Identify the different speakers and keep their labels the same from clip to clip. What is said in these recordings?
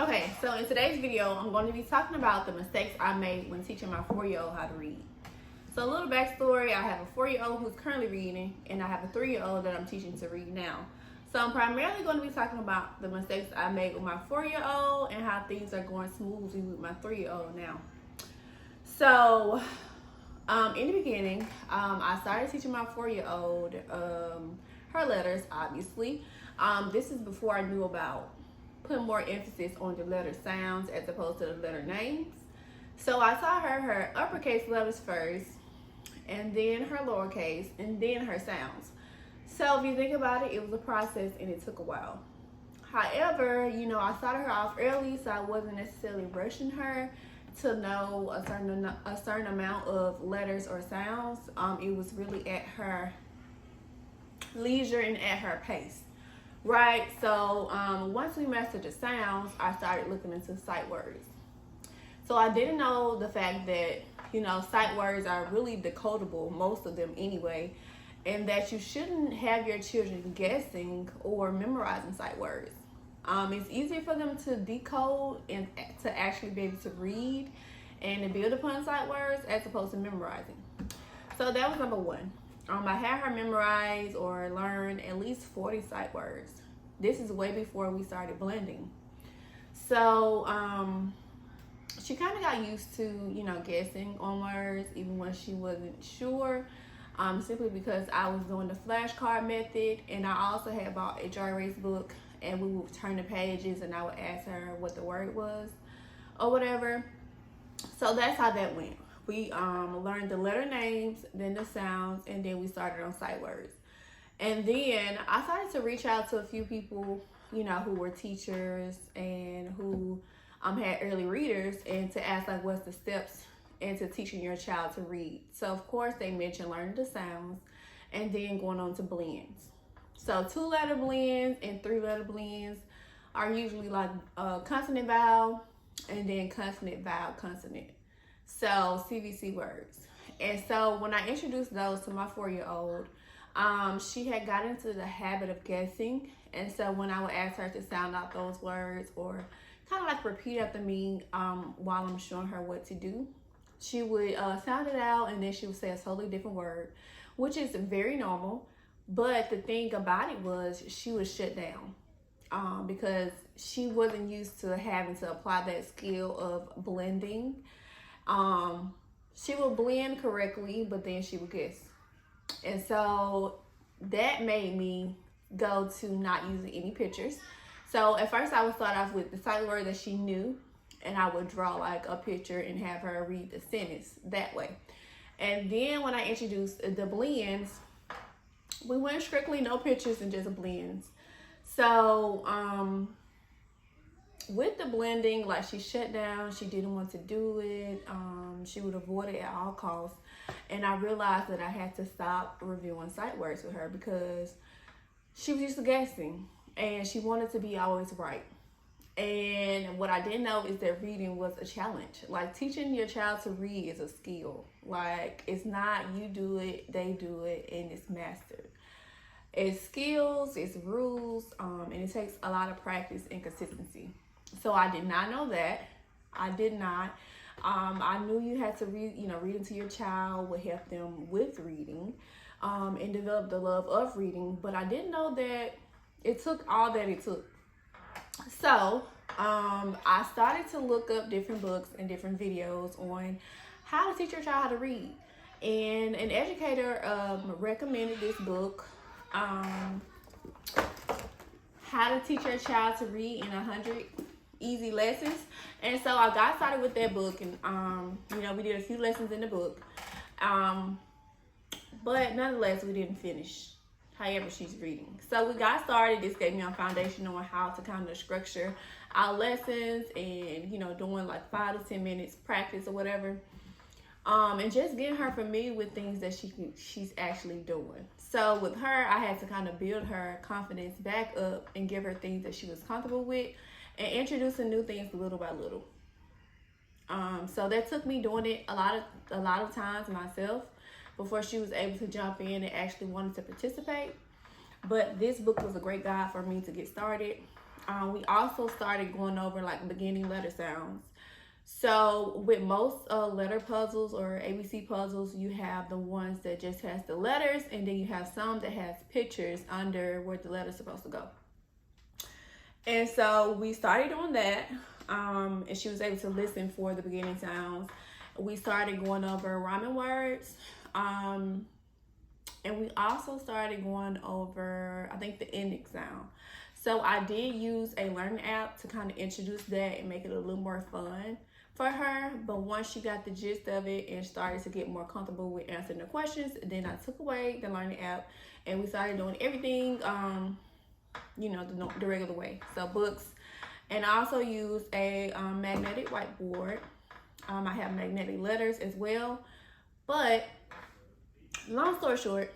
Speaker 1: Okay, so in today's video, I'm going to be talking about the mistakes I made when teaching my 4-year-old how to read. So a little backstory, I have a 4-year-old who's currently reading, and I have a 3-year-old that I'm teaching to read now. So I'm primarily going to be talking about the mistakes I made with my 4-year-old and how things are going smoothly with my 3-year-old now. So in the beginning, I started teaching my 4-year-old her letters, obviously. This is before I knew about putting more emphasis on the letter sounds as opposed to the letter names. So I taught her uppercase letters first, and then her lowercase, and then her sounds. So if you think about it, it was a process and it took a while. However, I started her off early, so I wasn't necessarily rushing her to know a certain amount of letters or sounds. It was really at her leisure and at her pace. Right, so once we mastered the sounds, I started looking into sight words. So I didn't know the fact that, sight words are really decodable, most of them anyway, and that you shouldn't have your children guessing or memorizing sight words. It's easier for them to decode and to actually be able to read and to build upon sight words as opposed to memorizing. So that was number one. I had her memorize or learn at least 40 sight words. This is way before we started blending. So she kind of got used to, guessing on words even when she wasn't sure, simply because I was doing the flashcard method, and I also had bought a dry erase book, and we would turn the pages and I would ask her what the word was or whatever. So that's how that went. We learned the letter names, then the sounds, and then we started on sight words. And then I started to reach out to a few people, who were teachers and who had early readers, and to ask what's the steps into teaching your child to read. So of course they mentioned learning the sounds and then going on to blends. So 2-letter blends and 3-letter blends are usually consonant vowel and then consonant vowel consonant. So CVC words. And so when I introduced those to my 4-year-old, she had got into the habit of guessing. And so when I would ask her to sound out those words or kind of repeat after me while I'm showing her what to do, she would sound it out, and then she would say a totally different word, which is very normal. But the thing about it was she was shut down because she wasn't used to having to apply that skill of blending. She would blend correctly, but then she would guess. And so that made me go to not using any pictures. So at first I would start off with the sight word that she knew, and I would draw a picture and have her read the sentence that way. And then when I introduced the blends, we went strictly no pictures and just blends. So with the blending, she shut down. She didn't want to do it. She would avoid it at all costs. And I realized that I had to stop reviewing sight words with her because she was used to guessing and she wanted to be always right. And what I didn't know is that reading was a challenge. Teaching your child to read is a skill. It's not you do it, they do it, and it's mastered. It's skills, it's rules, and it takes a lot of practice and consistency. So I did not know that. I did not. I knew you had to read, reading to your child would help them with reading and develop the love of reading. But I didn't know that it took all that it took. So I started to look up different books and different videos on how to teach your child how to read. And an educator recommended this book, How to Teach Your Child to Read in 100 Easy Lessons. And so I got started with that book, and we did a few lessons in the book, but nonetheless we didn't finish. However, she's reading. So we got started. This gave me a foundation on how to kind of structure our lessons and doing 5 to 10 minutes practice or whatever, and just getting her familiar with things that she's actually doing. So with her, I had to kind of build her confidence back up and give her things that she was comfortable with, and introducing new things little by little. So that took me doing it a lot of times myself before she was able to jump in and actually wanted to participate. But this book was a great guide for me to get started. We also started going over like beginning letter sounds. So with most letter puzzles or ABC puzzles, you have the ones that just has the letters, and then you have some that has pictures under where the letter's supposed to go. And so we started doing that, and she was able to listen for the beginning sounds. We started going over rhyming words, and we also started going over, I think, the ending sound. So I did use a learning app to kind of introduce that and make it a little more fun for her. But once she got the gist of it and started to get more comfortable with answering the questions, then I took away the learning app and we started doing everything, the regular way. So books, and I also use a magnetic whiteboard. I have magnetic letters as well. But long story short,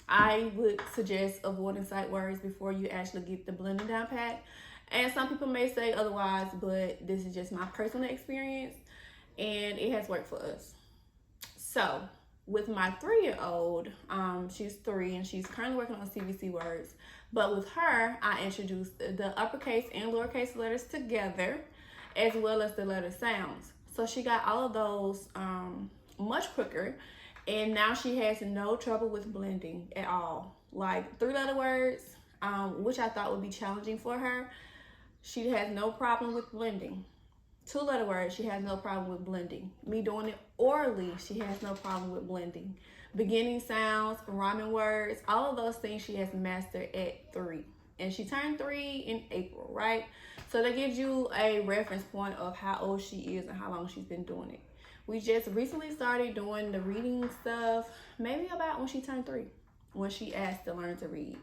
Speaker 1: I would suggest avoiding sight words before you actually get the blending down pat. And some people may say otherwise, but this is just my personal experience and it has worked for us. So with my 3-year-old, she's 3 and she's currently working on CVC words. But with her, I introduced the uppercase and lowercase letters together, as well as the letter sounds. So she got all of those much quicker. And now she has no trouble with blending at all. Like 3-letter words, which I thought would be challenging for her, she has no problem with blending. 2-letter words, she has no problem with blending. Me doing it orally, she has no problem with blending. Beginning sounds, rhyming words, all of those things she has mastered at 3. And she turned 3 in April, right? So that gives you a reference point of how old she is and how long she's been doing it. We just recently started doing the reading stuff, maybe about when she turned 3, when she asked to learn to read.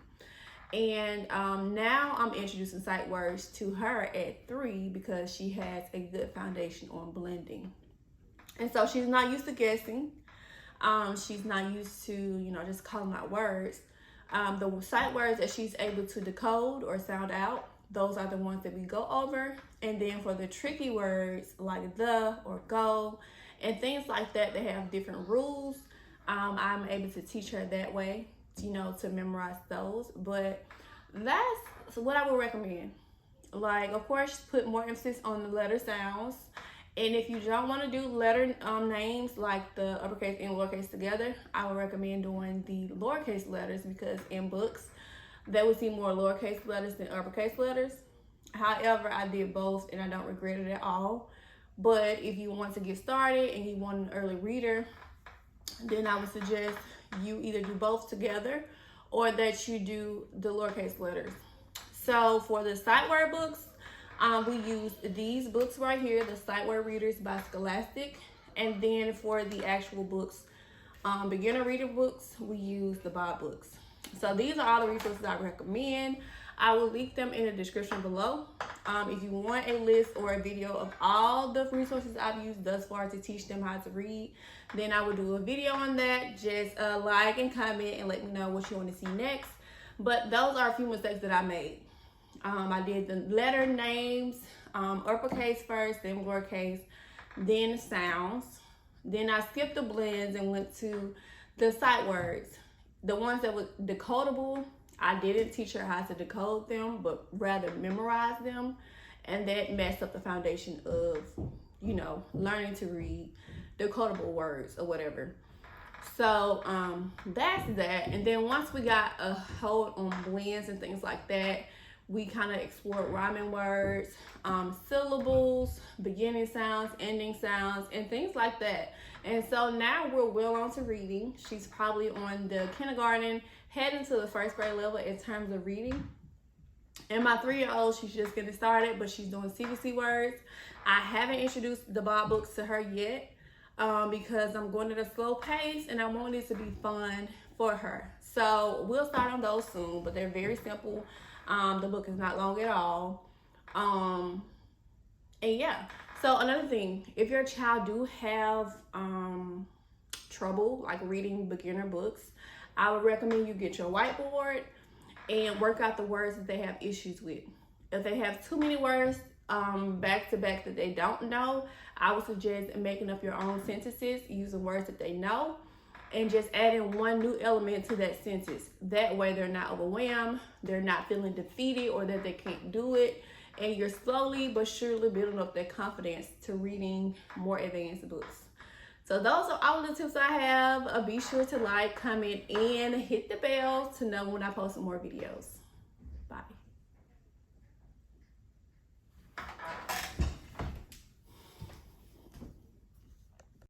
Speaker 1: And now I'm introducing sight words to her at 3 because she has a good foundation on blending. And so she's not used to guessing. She's not used to, just calling out words. The sight words that she's able to decode or sound out, those are the ones that we go over. And then for the tricky words like the or go, and things like that have different rules, I'm able to teach her that way, to memorize those. But that's what I would recommend. Like, of course, put more emphasis on the letter sounds. And if you don't want to do letter names like the uppercase and lowercase together, I would recommend doing the lowercase letters, because in books, they would see more lowercase letters than uppercase letters. However, I did both and I don't regret it at all. But if you want to get started and you want an early reader, then I would suggest you either do both together or that you do the lowercase letters. So for the sight word books, we use these books right here, the Sight Word Readers by Scholastic. And then for the actual books, beginner reader books, we use the Bob books. So these are all the resources I recommend. I will link them in the description below. If you want a list or a video of all the resources I've used thus far to teach them how to read, then I will do a video on that. Just like and comment and let me know what you want to see next. But those are a few mistakes that I made. I did the letter names, uppercase first, then lowercase, then sounds. Then I skipped the blends and went to the sight words. The ones that were decodable, I didn't teach her how to decode them, but rather memorize them. And that messed up the foundation of, learning to read decodable words or whatever. So that's that. And then once we got a hold on blends and things like that, we kind of explored rhyming words, syllables, beginning sounds, ending sounds, and things like that. And so now we're well on to reading. She's probably on the kindergarten, heading to the first grade level in terms of reading. And my 3-year-old, she's just getting started, but she's doing CVC words. I haven't introduced the Bob books to her yet because I'm going at a slow pace and I want it to be fun for her. So we'll start on those soon, but they're very simple. The book is not long at all. And yeah. So another thing, if your child do have trouble like reading beginner books, I would recommend you get your whiteboard and work out the words that they have issues with. If they have too many words back to back that they don't know, I would suggest making up your own sentences using words that they know and just adding one new element to that sentence. That way they're not overwhelmed, they're not feeling defeated or that they can't do it. and you're slowly but surely building up that confidence to reading more advanced books. So those are all the tips I have. Be sure to like, comment, and hit the bell to know when I post more videos.